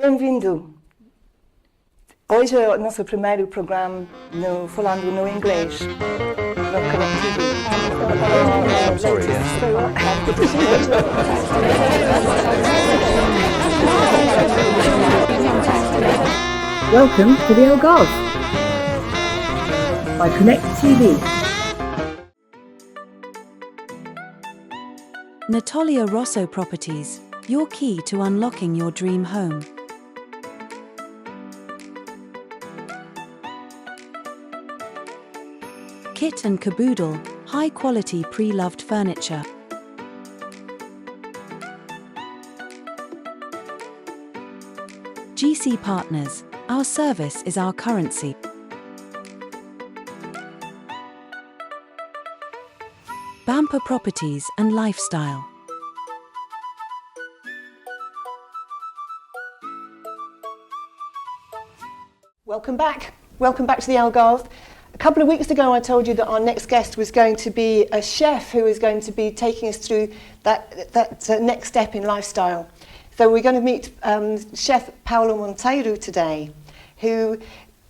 Bem-vindo! Hoje é o nosso primeiro programa falando no inglês, no ConecTv. Welcome to the Algarve by ConecTv. Natalia Rosso Properties, your key to unlocking your dream home. Kit and Caboodle, high-quality pre-loved furniture. GC Partners, our service is our currency. Bamper Properties and Lifestyle. Welcome back. Welcome back to the Algarve. A couple of weeks ago I told you that our next guest was going to be a chef who is going to be taking us through that next step in lifestyle. So we're going to meet Chef Paulo Monteiro today, who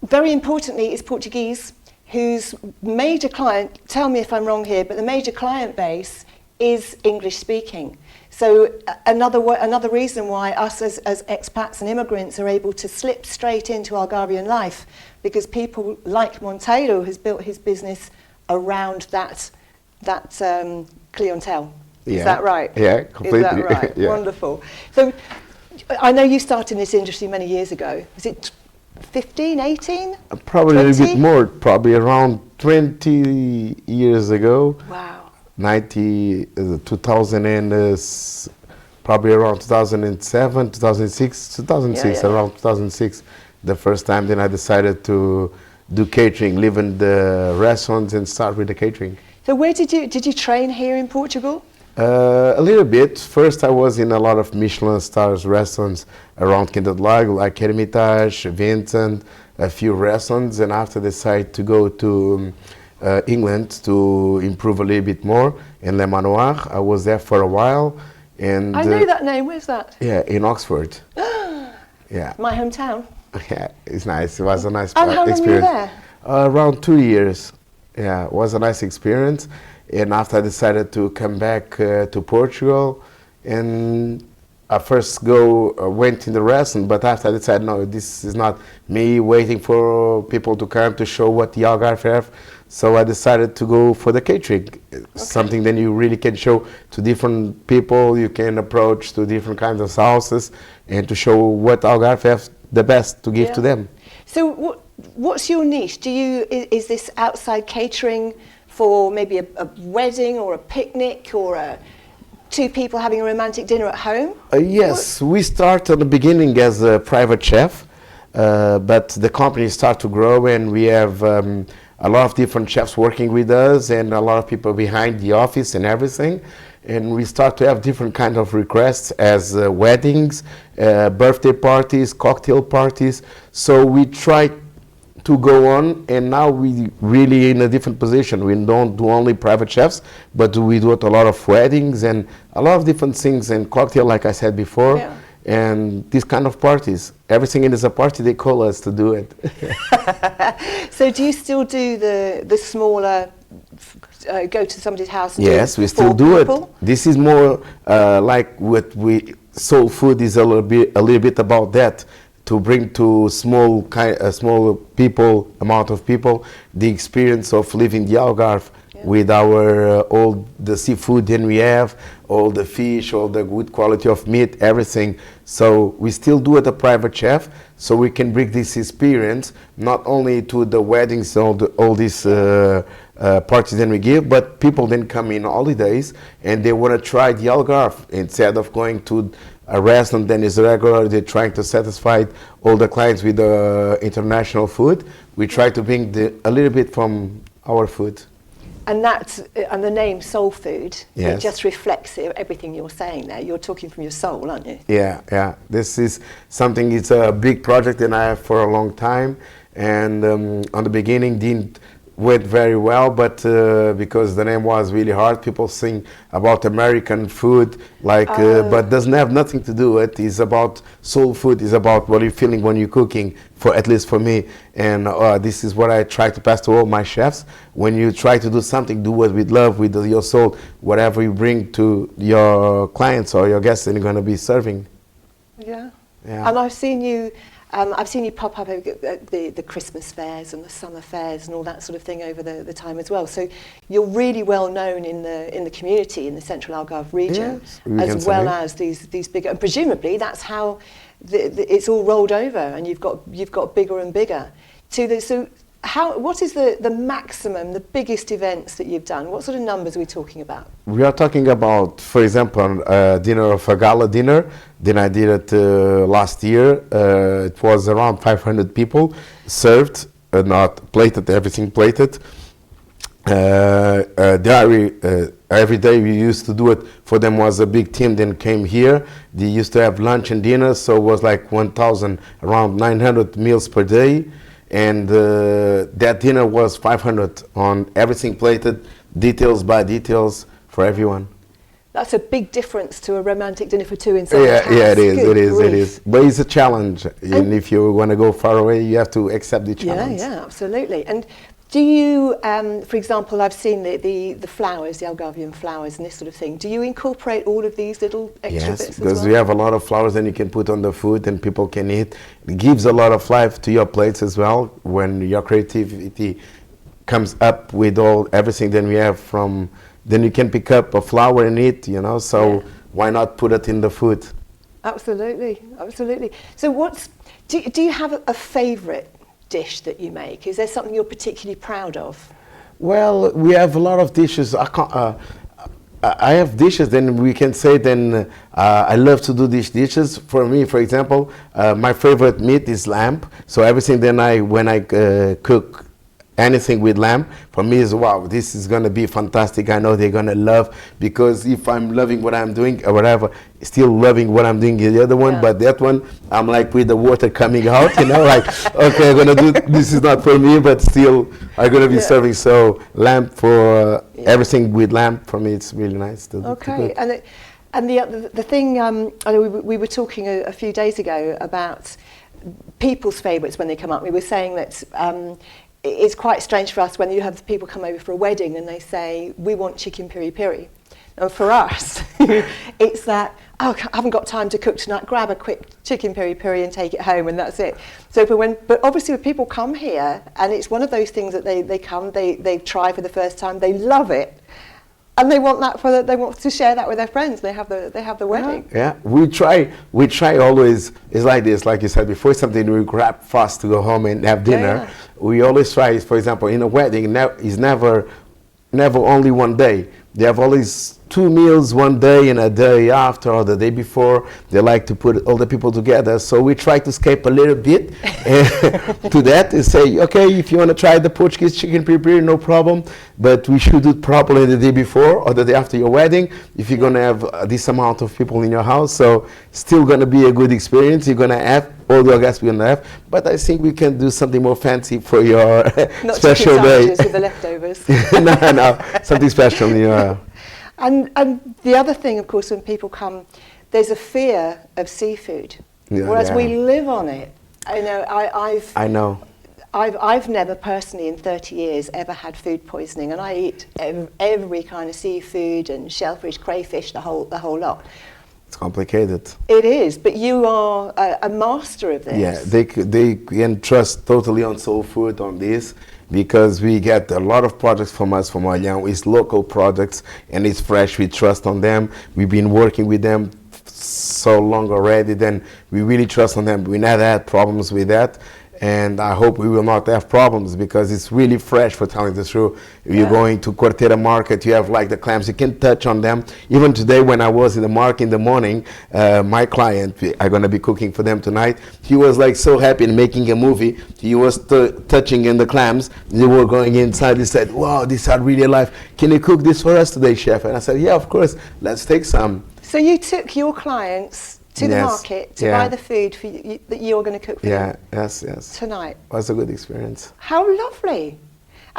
very importantly is Portuguese, whose major client, tell me if I'm wrong here, but the major client base is English speaking. So another reason why us as expats and immigrants are able to slip straight into Algarvian life, because people like Monteiro has built his business around that clientele. Yeah. Is that right? Yeah, completely. Is that right? Yeah. Wonderful. So I know you started in this industry many years ago. Was it 15, 18? Probably 20? a little bit more, probably around 20 years ago. Wow. 2000 and probably around 2007, 2006, Yeah. around 2006, the first time. Then I decided to do catering, live in the restaurants and start with the catering. So where did you train here in Portugal? A little bit. First, I was in a lot of Michelin stars restaurants around Canal da ConecTv, like Hermitage, Vincent, a few restaurants, and after decided to go to England to improve a little bit more in Le Manoir. I was there for a while, and I know that name. Where's that? yeah, in Oxford. Yeah, My hometown. yeah, it's nice. It was a nice And how long were you experience. there? Around 2 years. Yeah, it was a nice experience. And after I decided to come back to Portugal, and I first went in the restaurant, but after I decided, no, this is not me waiting for people to come to show what the Algarve have. So I decided to go for the catering, something that you really can show to different people, you can approach to different kinds of houses, and to show what Algarve have the best to give to them. So what's your niche? Is this outside catering for maybe a wedding or a picnic or two people having a romantic dinner at home? Yes, we start at the beginning as a private chef, but the company start to grow, and we have a lot of different chefs working with us and a lot of people behind the office and everything. And we start to have different kind of requests as weddings, birthday parties, cocktail parties. So we try to go on, and now we really in a different position. We don't do only private chefs, but we do a lot of weddings and a lot of different things, and cocktail, like I said before, and these kind of parties. Everything is a party, they call us to do it. So do you still do the smaller, go to somebody's house and Yes, do we still do people? it. This is more like what soul food is a little bit about that, to bring to small amount of people the experience of living the Algarve with our all the seafood that we have, all the fish, all the good quality of meat, everything. So we still do it a private chef, so we can bring this experience not only to the weddings, all these parties that we give, but people then come in holidays and they want to try the Algarve instead of going to a restaurant that is regular. They're trying to satisfy all the clients with international food. We try to bring a little bit from our food. And the name soul food, Yes. it just reflects everything you're saying there. You're talking from your soul, aren't you? Yeah. This is something, it's a big project that I have for a long time. And on the beginning, went very well, but because the name was really hard, people sing about American food, like, but doesn't have nothing to do with it. It's about soul food. It's about what you're feeling when you're cooking, for at least for me. And this is what I try to pass to all my chefs. When you try to do something, do it with love, with your soul. Whatever you bring to your clients or your guests, and you're going to be serving. Yeah. Yeah. And I've seen you pop up at the Christmas fairs and the summer fairs and all that sort of thing over the time as well. So you're really well known in the community in the Central Algarve region, yes, as well as these bigger. And presumably that's how it's all rolled over, and you've got bigger and bigger. What is the maximum, the biggest events that you've done? What sort of numbers are we talking about? We are talking about, for example, dinner of a gala dinner. Then I did it last year. It was around 500 people served, not plated, everything plated. Every day we used to do it. For them was a big team. Then came here. They used to have lunch and dinner, so it was like 1,000, around 900 meals per day. And that dinner was 500 on everything plated, details by details for everyone. That's a big difference to a romantic dinner for two in someone's house. Yeah, it is, Good it grief. is. But it's a challenge, and if you want to go far away, you have to accept the challenge. Yeah, absolutely. And do you, for example, I've seen the flowers, the Algarvian flowers and this sort of thing. Do you incorporate all of these little extra bits Yes, as because well? we have a lot of flowers that you can put on the food and people can eat. It gives a lot of life to your plates as well. When your creativity comes up with everything that we have then you can pick up a flower and eat, so why not put it in the food? Absolutely, absolutely. So do you have a favourite dish that you make? Is there something you're particularly proud of? Well, we have a lot of dishes. I have dishes, then we can say I love to do these dishes. For me, for example, my favorite meat is lamb. So everything when I cook anything with lamb, for me is, wow, this is going to be fantastic. I know they're going to love, because if I'm loving what I'm doing or whatever, still loving what I'm doing the other one, but that one, I'm like with the water coming out, like, okay, I'm going to do, this is not for me, but still I'm going to be serving. So lamb for everything with lamb, for me, it's really nice to Okay, cook. and the thing, I know we were talking a few days ago about people's favourites when they come up. We were saying that it's quite strange for us when you have people come over for a wedding and they say, we want chicken piri-piri. And for us, it's that, I haven't got time to cook tonight, grab a quick chicken piri-piri and take it home, and that's it. So but obviously when people come here, and it's one of those things that they come, they try for the first time, they love it, and they want they want to share that with their friends. They have the wedding. Yeah, we try always. It's like this, like you said before, something we grab fast to go home and have dinner. Yeah. We always try, for example, in a wedding, is never only one day. They have always 2 meals, one day and a day after or the day before. They like to put all the people together. So we try to escape a little bit to that and say, okay, if you want to try the Portuguese chicken piri-piri, no problem, but we should do it properly the day before or the day after your wedding, if you're going to have this amount of people in your house. So still going to be a good experience. You're going to have all your guests we're going to have, but I think we can do something more fancy for your Not special chicken day. sandwiches with the leftovers. No, something special. And the other thing, of course, when people come, there's a fear of seafood, whereas we live on it. I know. I've never personally in 30 years ever had food poisoning, and I eat every kind of seafood and shellfish, crayfish, the whole lot. It's complicated. It is, but you are a master of this. Yeah, they can trust totally on soul food on this, because we get a lot of products from us from Olhão. It's local products and it's fresh. We trust on them. We've been working with them so long already. Then we really trust on them. We never had problems with that. And I hope we will not have problems, because it's really fresh, for telling the truth. You're going to Quarteira market, you have like the clams, you can touch on them. Even today when I was in the market in the morning, my client, I'm going to be cooking for them tonight, he was like so happy in making a movie. He was touching in the clams. They were going inside. He said, wow, these are really alive. Can you cook this for us today, chef? And I said, yeah, of course, let's take some. So you took your clients to the market to buy the food that you're going to cook for them? Yes. Tonight. It was a good experience. How lovely.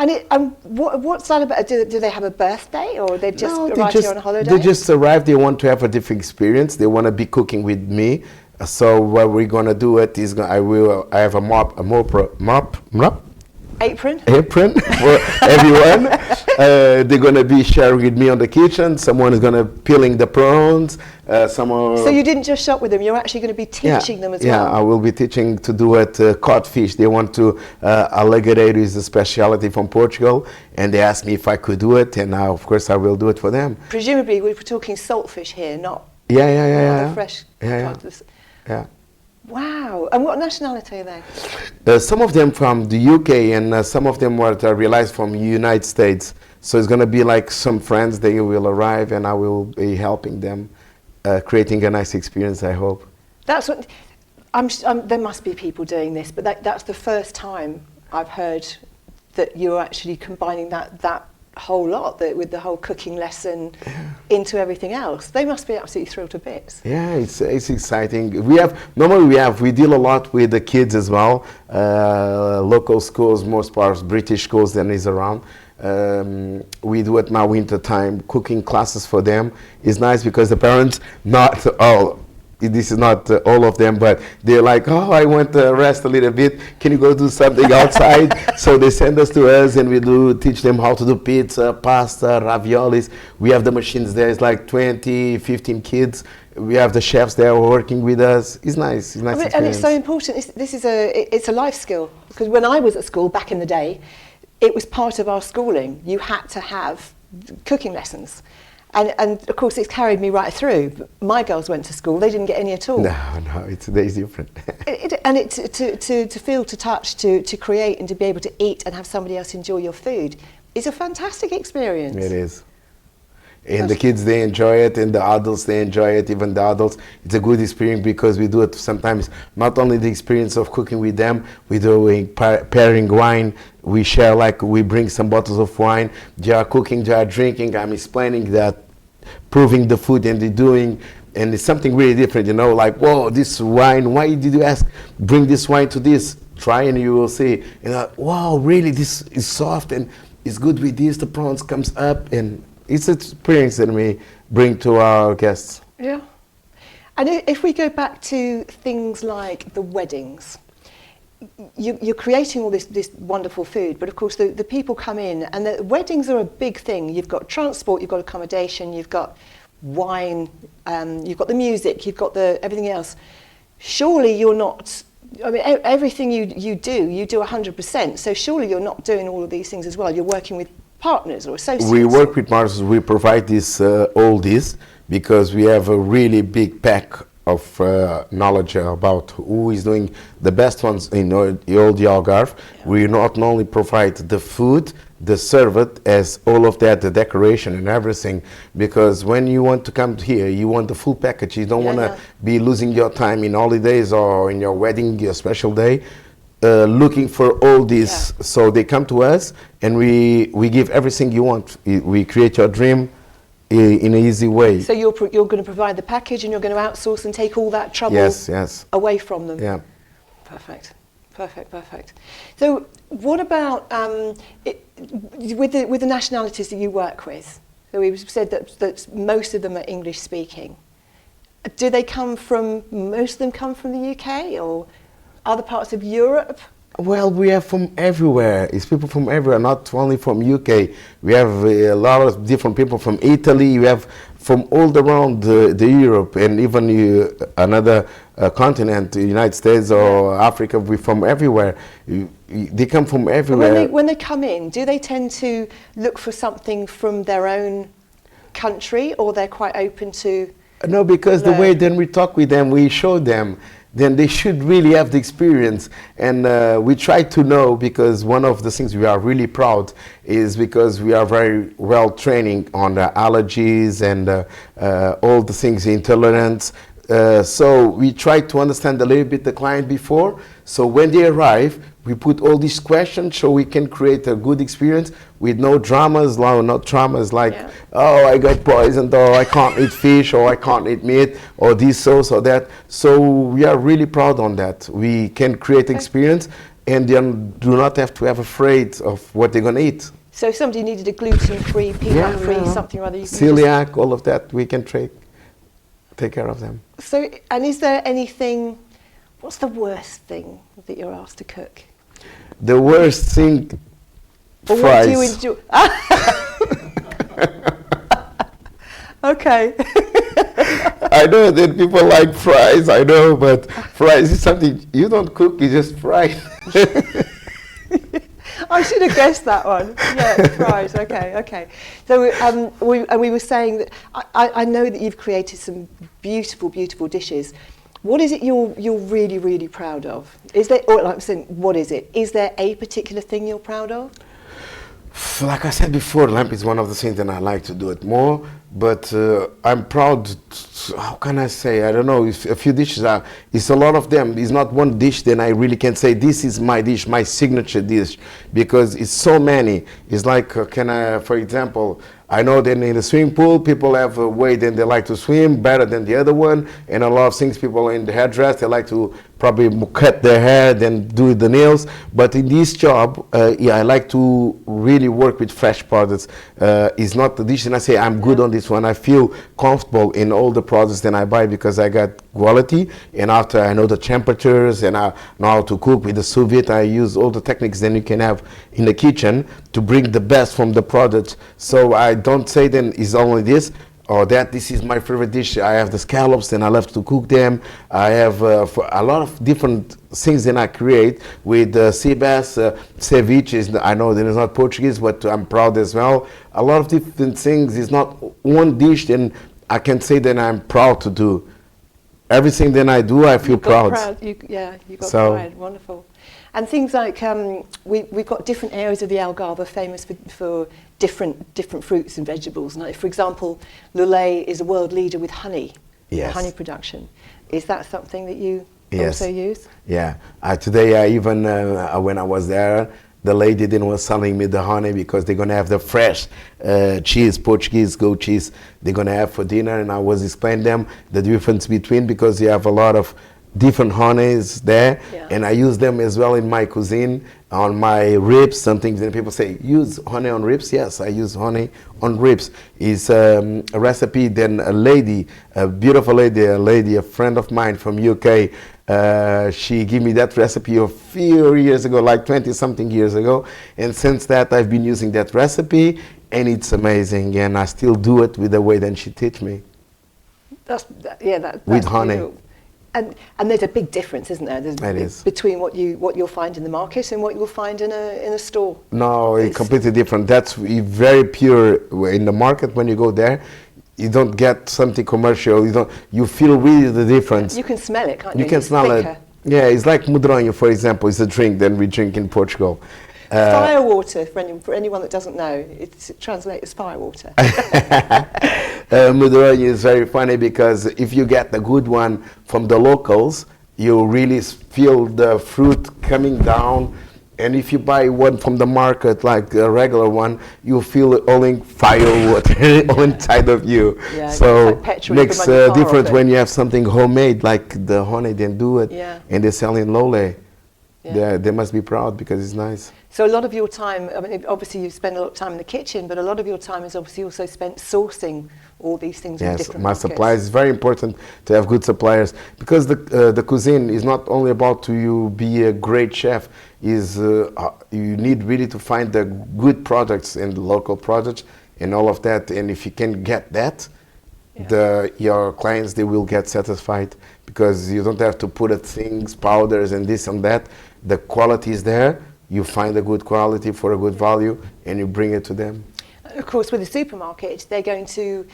And what's that about? Do they have a birthday, or they just arrive here on a holiday? They just arrive. They want to have a different experience. They want to be cooking with me. So what we're gonna do it is I have a Apron for everyone. They're gonna be sharing with me on the kitchen. Someone is gonna peeling the prawns. So you didn't just shop with them, you're actually going to be teaching them as well? Yeah, I will be teaching to do it codfish. They want to, alligator is a specialty from Portugal, and they asked me if I could do it, and of course I will do it for them. Presumably we're talking saltfish here, not the fresh cod. Yeah. Wow, and what nationality are they? Some of them from the UK, and some of them were realized from United States. So it's going to be like some friends, they will arrive, and I will be helping them. Creating a nice experience, I hope. That's what there must be people doing this, but that's the first time I've heard that you're actually combining that whole lot with the whole cooking lesson into everything else. They must be absolutely thrilled to bits. Yeah, it's exciting. We deal a lot with the kids as well, local schools, most parts British schools that is around. We do it now winter time, cooking classes for them. It's nice because the parents, this is not all of them, but they're like, oh, I want to rest a little bit. Can you go do something outside? So they send us to us, and we teach them how to do pizza, pasta, raviolis. We have the machines there. It's like 20, 15 kids. We have the chefs there working with us. It's nice. It's nice experience. And it's so important. It's a life skill, because when I was at school back in the day, it was part of our schooling. You had to have cooking lessons. And of course, it's carried me right through. My girls went to school, they didn't get any at all. No, it's different. To feel, to touch, to create, and to be able to eat and have somebody else enjoy your food is a fantastic experience. It is. And the kids, they enjoy it, and the adults, they enjoy it. Even the adults, it's a good experience because we do it sometimes, not only the experience of cooking with them, we're doing pairing wine. We share, like we bring some bottles of wine. They are cooking, they are drinking. I'm explaining that, proving the food, and they're doing, and it's something really different, like, whoa, this wine, why did you bring this wine to this? Try and you will see. And wow, really, this is soft and it's good with this, the prawns comes up, and it's an experience that we bring to our guests. Yeah. And if we go back to things like the weddings, you're creating all this wonderful food, but of course the people come in, and the weddings are a big thing. You've got transport, you've got accommodation, you've got wine, you've got the music, you've got everything else. Surely you're not, everything you do 100%, so surely you're not doing all of these things as well. You're working with partners or associates. We work with partners. We provide all this because we have a really big pack of knowledge about who is doing the best ones in all the Algarve. Yeah. We not only provide the food, the serve as all of that, the decoration and everything, because when you want to come here, you want the full package. You don't want to be losing your time in holidays or in your wedding, your special day. Looking for all this, so they come to us and we give everything you want. We create your dream in an easy way. So you're going to provide the package, and you're going to outsource and take all that trouble away from them. Yeah. Perfect. So what about with the nationalities that you work with? So we've said that most of them are English speaking. Do they most of them come from the UK or other parts of Europe? Well, we have from everywhere. It's people from everywhere, not only from UK. We have a lot of different people from Italy. We have from all around the Europe, and even another continent, the United States or Africa. We from everywhere. They come from everywhere. When they come in, do they tend to look for something from their own country, or they're quite open to? No, because the way then we talk with them, we show them, then they should really have the experience. And we try to know, because one of the things we are really proud is because we are very well training on the allergies and all the things, intolerance. So we try to understand a little bit the client before. So when they arrive, we put all these questions so we can create a good experience with no dramas, like, oh, I got poisoned, or I can't eat fish, or I can't eat meat, or this sauce or that. So we are really proud on that. We can create experience, and they do not have to have afraid of what they're going to eat. So if somebody needed a gluten-free, peanut-free, something or other, you can celiac, all of that, we can take care of them. So, and is there anything, what's the worst thing that you're asked to cook? The worst thing, Or fries. what do you enjoy? Okay. I know that people like fries, I know, but fries is something you don't cook, you just fry. I should have guessed that one. Yeah, fries. Okay. So we were saying that I know that you've created some beautiful dishes. What is it you're really, really proud of? Is there, or like I'm saying, what is it? Is there a particular thing you're proud of? Like I said before, lamp is one of the things that I like to do it more, but I'm proud, how can I say, I don't know, if a few dishes are, it's a lot of them, it's not one dish then I really can say this is my dish, my signature dish, because it's so many. It's like, for example, I know that in the swimming pool, people have a way that they like to swim better than the other one, and a lot of things, people in the hairdress, they like to probably cut their hair, then do the nails. But in this job, I like to really work with fresh products. It's not the dish, and I say I'm good on this one. I feel comfortable in all the products that I buy because I got quality, and after I know the temperatures, and I know how to cook with the sous vide. I use all the techniques that you can have in the kitchen to bring the best from the product. So I don't say then it's only this or that. This is my favorite dish. I have the scallops and I love to cook them. I have a lot of different things that I create with sea bass, ceviche. I know that it's not Portuguese, but I'm proud as well. A lot of different things. It's not one dish, then I can say that I'm proud to do. Everything that I do, I feel proud. You got pride. Wonderful. And things like we've got different areas of the Algarve are famous for different fruits and vegetables. Like, for example, Lulé is a world leader with honey, honey production. Is that something that you also use? Yeah. Today, I even when I was there, the lady then was selling me the honey because they're gonna have the fresh cheese, Portuguese goat cheese. They're gonna have for dinner, and I was explaining them the difference between, because you have a lot of different honeys there, and I use them as well in my cuisine, on my ribs. Some things that people say, use honey on ribs. Yes, I use honey on ribs. It's a recipe. Then a beautiful lady, a friend of mine from UK, she gave me that recipe a few years ago, like 20-something years ago, and since that I've been using that recipe, and it's amazing, and I still do it with the way that she teach me. That's with honey. Beautiful. And there's a big difference, isn't there? Between what you'll find in the market and what you'll find in a store. No, it's completely different. That's very pure in the market. When you go there, you don't get something commercial. You feel really the difference. You can smell it, can't you? You can smell it. Yeah, it's like mudronho, for example. It's a drink that we drink in Portugal. Firewater, for anyone that doesn't know, it translates as firewater. Mudronho is very funny because if you get the good one from the locals, you really feel the fruit coming down. And if you buy one from the market, like a regular one, you feel it all in firewater all inside of you. Yeah, so it makes a difference when you have something homemade, like the honey, they do it, and they sell in Lolé. Yeah. They must be proud because it's nice. So a lot of your time, I mean, obviously you spend a lot of time in the kitchen, but a lot of your time is obviously also spent sourcing all these things in different markets. My suppliers. It's very important to have good suppliers, because the cuisine is not only about you be a great chef. You need really to find the good products and local products and all of that. And if you can get that, your clients, they will get satisfied, because you don't have to put things, powders and this and that. The quality is there. You find a good quality for a good value, and you bring it to them. Of course, with the supermarket, they're going to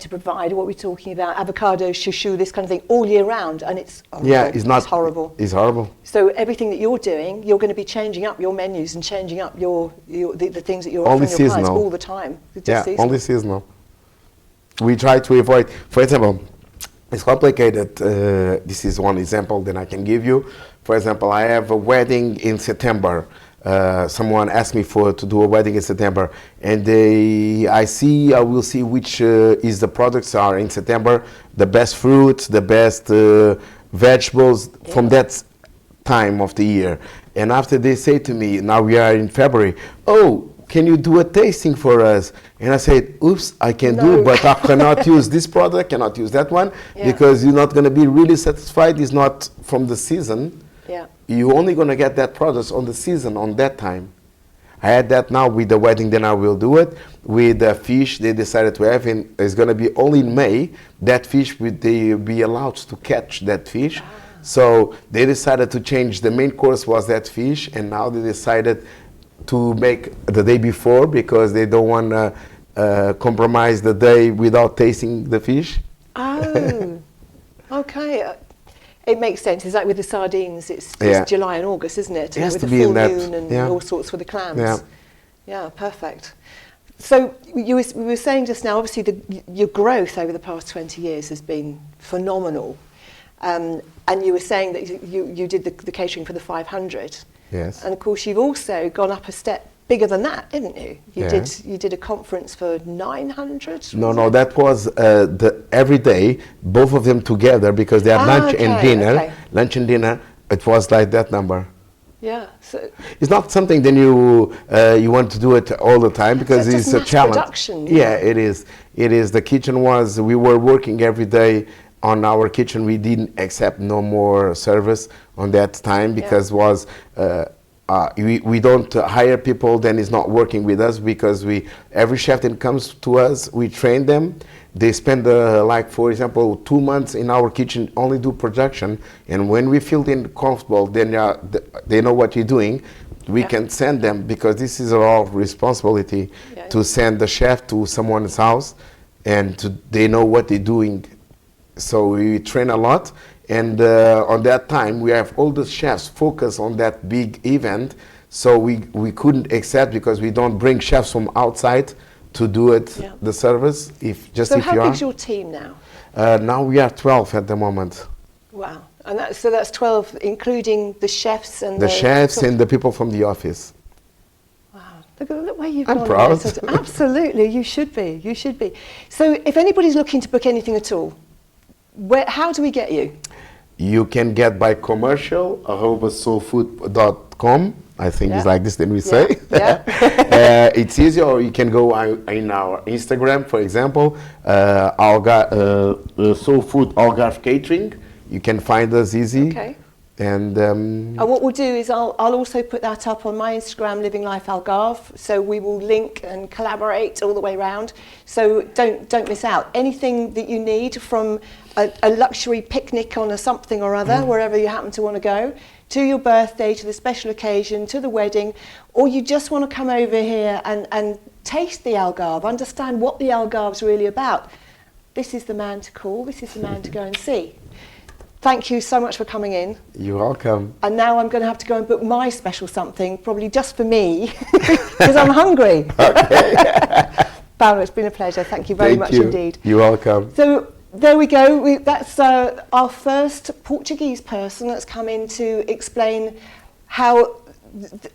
provide what we're talking about: avocado, chouchou, this kind of thing, all year round, and it's horrible. Yeah, it's horrible. It's horrible. So everything that you're doing, you're going to be changing up your menus and changing up the things that you're offering your clients all the time. Seasonal. Only seasonal. We try to avoid, for example, it's complicated. This is one example that I can give you. For example, I have a wedding in September. Someone asked me to do a wedding in September, and I will see which is the products are in September, the best fruits, the best vegetables from that time of the year. And after they say to me, now we are in February, oh, can you do a tasting for us? And I said, oops, I can do, but I cannot use this product, cannot use that one, because you're not going to be really satisfied. It's not from the season. Yeah. You're only going to get that product on the season, on that time. I had that now with the wedding, then I will do it. With the fish, they decided to have, and it's going to be only in May, that fish, they be allowed to catch that fish. So they decided to change, the main course was that fish, and now they decided to make the day before because they don't want to compromise the day without tasting the fish. Oh, okay. It makes sense. It's like with the sardines, it's July and August, isn't it? It has with to the be full in that, moon and all sorts for the clams. Yeah. Yeah, perfect. So we were saying just now, obviously your growth over the past 20 years has been phenomenal. And you were saying that you did the catering for the 500. Yes. And of course you've also gone up a step bigger than that, didn't you? You did a conference for 900? No, that was the every day, both of them together, because they have lunch and dinner. Okay. Lunch and dinner, it was like that number. Yeah. So it's not something that you want to do it all the time, because so it's a mass challenge. Production, yeah, it is. It is. The kitchen was, we were working every day on our kitchen. We didn't accept no more service on that time, because was we don't hire people then is not working with us, because every chef that comes to us, we train them. They spend like, for example, 2 months in our kitchen, only do production, and when we feel them comfortable, then they know what you're doing. We can send them, because this is our responsibility to send the chef to someone's house, and they know what they're doing. So we train a lot, and on that time we have all the chefs focus on that big event. So we couldn't accept, because we don't bring chefs from outside to do it, the service. So how big's your team now? Now we are 12 at the moment. Wow. And that's 12, including the chefs and the chefs and the people from the office. Wow. Look at the way you've I'm gone. proud. Absolutely, you should be. You should be. So if anybody's looking to book anything at all, how do we get you? You can get by commercial @soulfood.com. I think it's like this, then we say. It's easy, or you can go in our Instagram, for example, Soul Food Algarve Catering. You can find us easy. Okay. And what we'll do is I'll also put that up on my Instagram, Living Life Algarve. So we will link and collaborate all the way around. So don't miss out. Anything that you need, from a luxury picnic on a something or other, wherever you happen to want to go, to your birthday, to the special occasion, to the wedding, or you just want to come over here and taste the Algarve, understand what the Algarve's really about. This is the man to call. This is the man to go and see. Thank you so much for coming in. You're welcome. And now I'm going to have to go and book my special something, probably just for me, because I'm hungry. Okay. Paulo, it's been a pleasure. Thank you very much indeed. You're welcome. So there we go. That's our first Portuguese person that's come in to explain how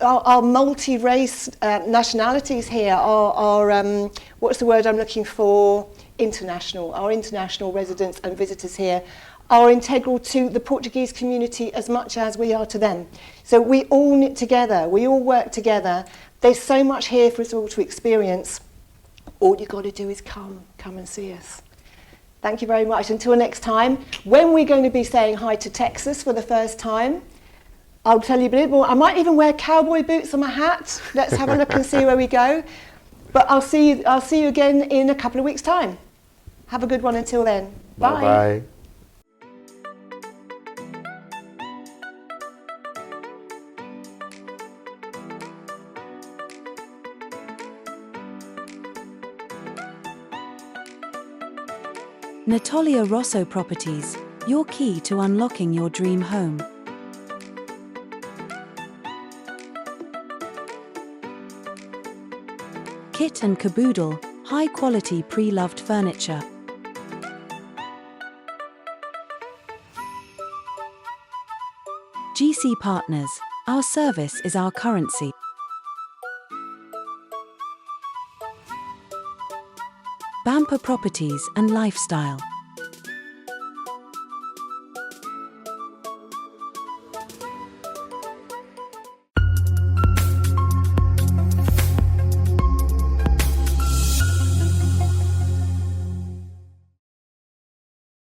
our multi-race nationalities here are what's the word I'm looking for? International. Our international residents and visitors here are integral to the Portuguese community as much as we are to them. So we all knit together, we all work together. There's so much here for us all to experience. All you got to do is come and see us. Thank you very much. Until next time, when we're going to be saying hi to Texas for the first time, I'll tell you a bit more. I might even wear cowboy boots and my hat. Let's have a look and see where we go. But I'll see you again in a couple of weeks' time. Have a good one until then. Bye. Bye. Natalia Rosso Properties, your key to unlocking your dream home. Kit and Caboodle, high-quality pre-loved furniture. GC Partners, our service is our currency. Bamper Properties and Lifestyle.